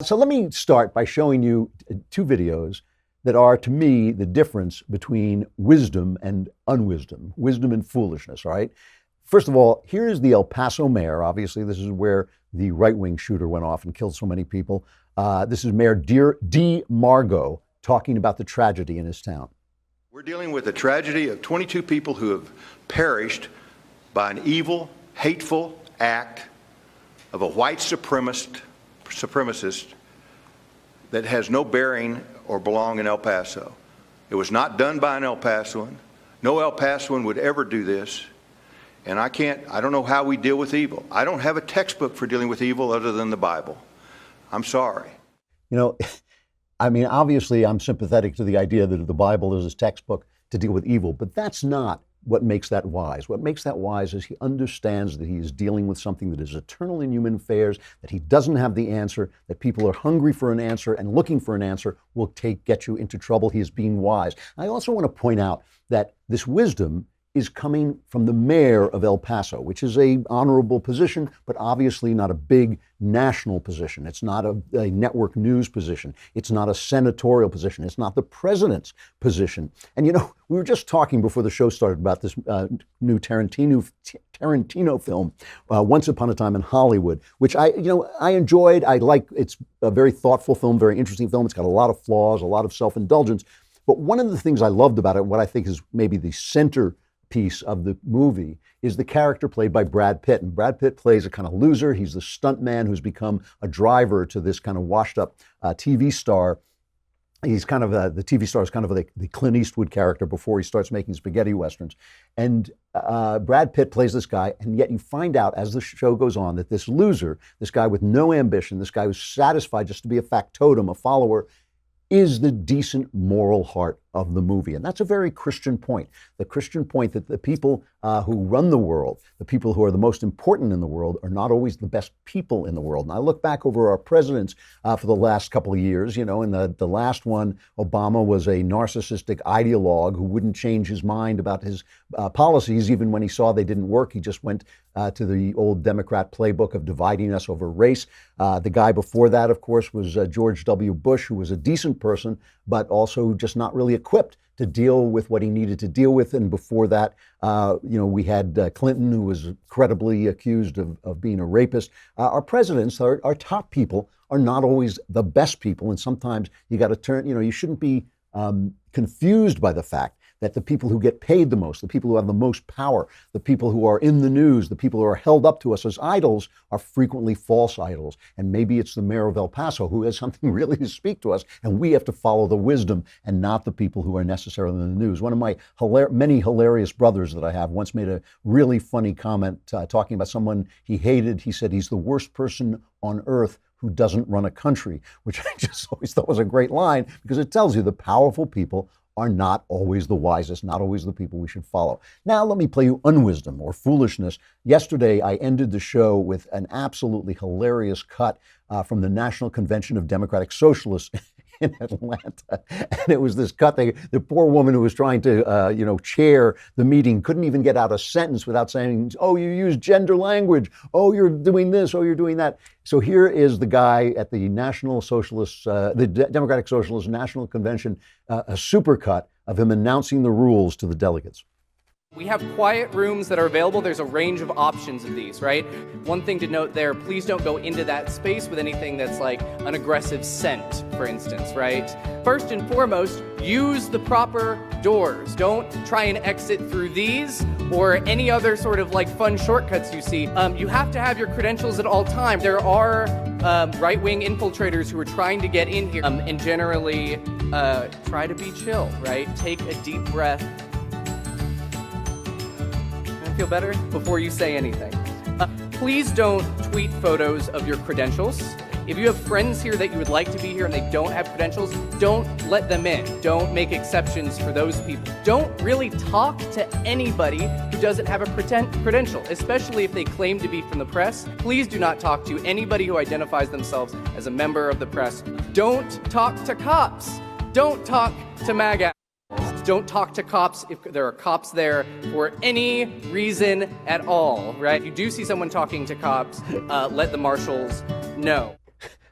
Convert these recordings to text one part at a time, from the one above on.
So let me start by showing you two videos that are, to me, the difference between wisdom and unwisdom, wisdom and foolishness, all right? First of all, here is the El Paso mayor. Obviously, this is where the right-wing shooter went off and killed so many people. This is Mayor D. Margo talking about the tragedy in his town. We're dealing with the tragedy of 22 people who have perished by an evil, hateful act of a white supremacist that has no bearing or belong in El Paso. It was not done by an El Pasoan. No El Pasoan would ever do this. And I don't know how we deal with evil. I don't have a textbook for dealing with evil other than the Bible. I'm sorry. You know, I mean, obviously I'm sympathetic to the idea that the Bible is his textbook to deal with evil, but that's not what makes that wise. What makes that wise is he understands that he is dealing with something that is eternal in human affairs, that he doesn't have the answer, that people are hungry for an answer and looking for an answer will get you into trouble. He is being wise. I also want to point out that this wisdom is coming from the mayor of El Paso, which is an honorable position, but obviously not a big national position. It's not a network news position. It's not a senatorial position. It's not the president's position. And you know, we were just talking before the show started about this new Tarantino film, Once Upon a Time in Hollywood, which I enjoyed. I like. It's a very thoughtful film, very interesting film. It's got a lot of flaws, a lot of self-indulgence. But one of the things I loved about it, what I think is maybe the center piece of the movie, is the character played by Brad Pitt. And Brad Pitt plays a kind of loser. He's the stunt man who's become a driver to this kind of washed up TV star. He's kind of the TV star is kind of the Clint Eastwood character before he starts making spaghetti westerns. And Brad Pitt plays this guy, and yet you find out as the show goes on that this loser, this guy with no ambition, this guy who's satisfied just to be a factotum, a follower, is the decent moral heart of the movie. And that's a very Christian point. The Christian point that the people who run the world, the people who are the most important in the world, are not always the best people in the world. And I look back over our presidents for the last couple of years, you know, in the last one, Obama was a narcissistic ideologue who wouldn't change his mind about his policies, even when he saw they didn't work. He just went to the old Democrat playbook of dividing us over race. The guy before that, of course, was George W. Bush, who was a decent person, but also just not really equipped to deal with what he needed to deal with. And before that, we had Clinton, who was credibly accused of being a rapist. Our presidents, our top people, are not always the best people. And sometimes you got to turn, you shouldn't be confused by the fact that the people who get paid the most, the people who have the most power, the people who are in the news, the people who are held up to us as idols are frequently false idols. And maybe it's the mayor of El Paso who has something really to speak to us, and we have to follow the wisdom and not the people who are necessarily in the news. One of my many hilarious brothers that I have once made a really funny comment talking about someone he hated. He said he's the worst person on earth who doesn't run a country, which I just always thought was a great line, because it tells you the powerful people are not always the wisest, not always the people we should follow. Now let me play you unwisdom or foolishness. Yesterday, I ended the show with an absolutely hilarious cut from the National Convention of Democratic Socialists in Atlanta. And it was this cut. The poor woman who was trying to, chair the meeting couldn't even get out a sentence without saying, oh, you use gender language. Oh, you're doing this. Oh, you're doing that. So here is the guy at the National Socialists, the Democratic Socialists National Convention, a supercut of him announcing the rules to the delegates. We have quiet rooms that are available. There's a range of options of these, right? One thing to note there, please don't go into that space with anything that's like an aggressive scent, for instance, right? First and foremost, use the proper doors. Don't try and exit through these or any other sort of like fun shortcuts you see. You have to have your credentials at all times. There are right-wing infiltrators who are trying to get in here and generally try to be chill, right? Take a deep breath. Feel better before you say anything. Please don't tweet photos of your credentials. If you have friends here that you would like to be here and they don't have credentials, don't let them in. Don't make exceptions for those people. Don't really talk to anybody who doesn't have a credential, especially if they claim to be from the press. Please do not talk to anybody who identifies themselves as a member of the press. Don't talk to cops. Don't talk to MAGA. Don't talk to cops if there are cops there for any reason at all, right? If you do see someone talking to cops, let the marshals know.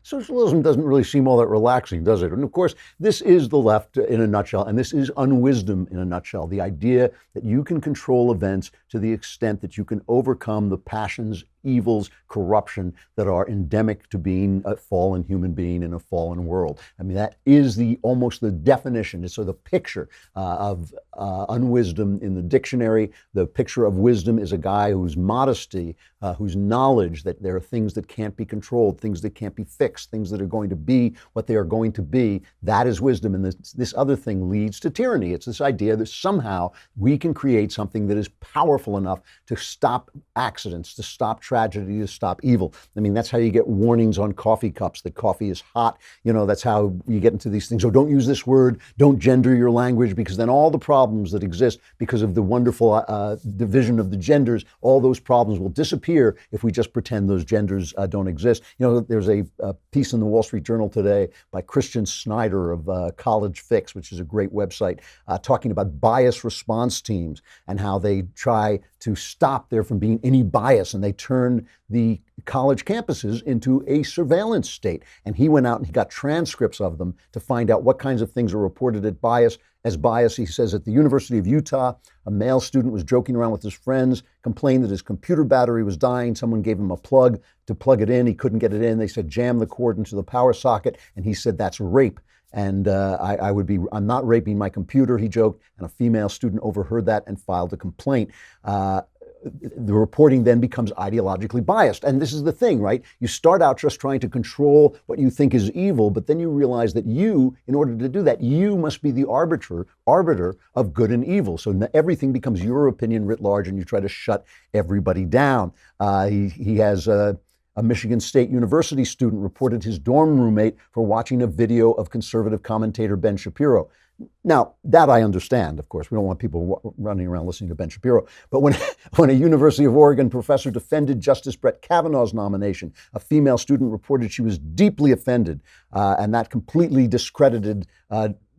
socialism doesn't really seem all that relaxing, does it? And of course, this is the left in a nutshell, and this is unwisdom in a nutshell. The idea that you can control events to the extent that you can overcome the passions, evils, corruption that are endemic to being a fallen human being in a fallen world. I mean, that is almost the definition. It's sort of the picture of unwisdom in the dictionary. The picture of wisdom is a guy whose modesty, whose knowledge that there are things that can't be controlled, things that can't be fixed, things that are going to be what they are going to be. That is wisdom. And this other thing leads to tyranny. It's this idea that somehow we can create something that is powerful enough to stop accidents, to stop tragedy, to stop evil. I mean, that's how you get warnings on coffee cups that coffee is hot. You know, that's how you get into these things. So don't use this word, don't gender your language, because then all the problems that exist because of the wonderful division of the genders, all those problems will disappear if we just pretend those genders don't exist. You know, there's a piece in the Wall Street Journal today by Christian Snyder of College Fix, which is a great website, talking about bias response teams and how they try to stop there from being any bias, and they turn the college campuses into a surveillance state. And he went out and he got transcripts of them to find out what kinds of things are reported as bias. He says at the University of Utah, a male student was joking around with his friends, complained that his computer battery was dying. Someone gave him a plug to plug it in. He couldn't get it in. They said, jam the cord into the power socket. And he said, that's rape. And I'm not raping my computer, he joked. And a female student overheard that and filed a complaint. The reporting then becomes ideologically biased. And this is the thing, right? You start out just trying to control what you think is evil, but then you realize that you, in order to do that, you must be the arbiter of good and evil. So everything becomes your opinion writ large, and you try to shut everybody down. He has a Michigan State University student reported his dorm roommate for watching a video of conservative commentator Ben Shapiro. Now, that I understand, of course. We don't want people running around listening to Ben Shapiro. But when a University of Oregon professor defended Justice Brett Kavanaugh's nomination, a female student reported she was deeply offended, and that completely discredited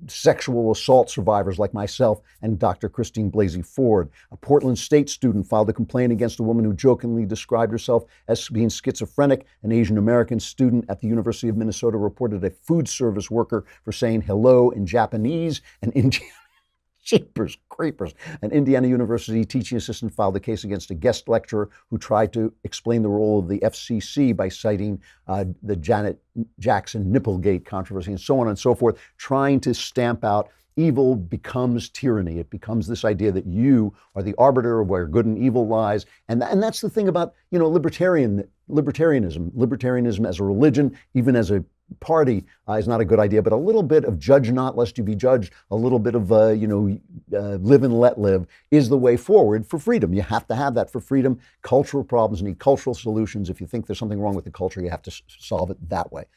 sexual assault survivors like myself and Dr. Christine Blasey Ford. A Portland State student filed a complaint against a woman who jokingly described herself as being schizophrenic. An Asian American student at the University of Minnesota reported a food service worker for saying hello in Japanese. And Jeepers creepers. An Indiana University teaching assistant filed a case against a guest lecturer who tried to explain the role of the FCC by citing the Janet Jackson Nipplegate controversy and so on and so forth, trying to stamp out evil becomes tyranny. It becomes this idea that you are the arbiter of where good and evil lies. And that's the thing about, libertarianism. Libertarianism as a religion, even as a party, is not a good idea, but a little bit of judge not lest you be judged, a little bit of, live and let live is the way forward for freedom. You have to have that for freedom. Cultural problems need cultural solutions. If you think there's something wrong with the culture, you have to solve it that way.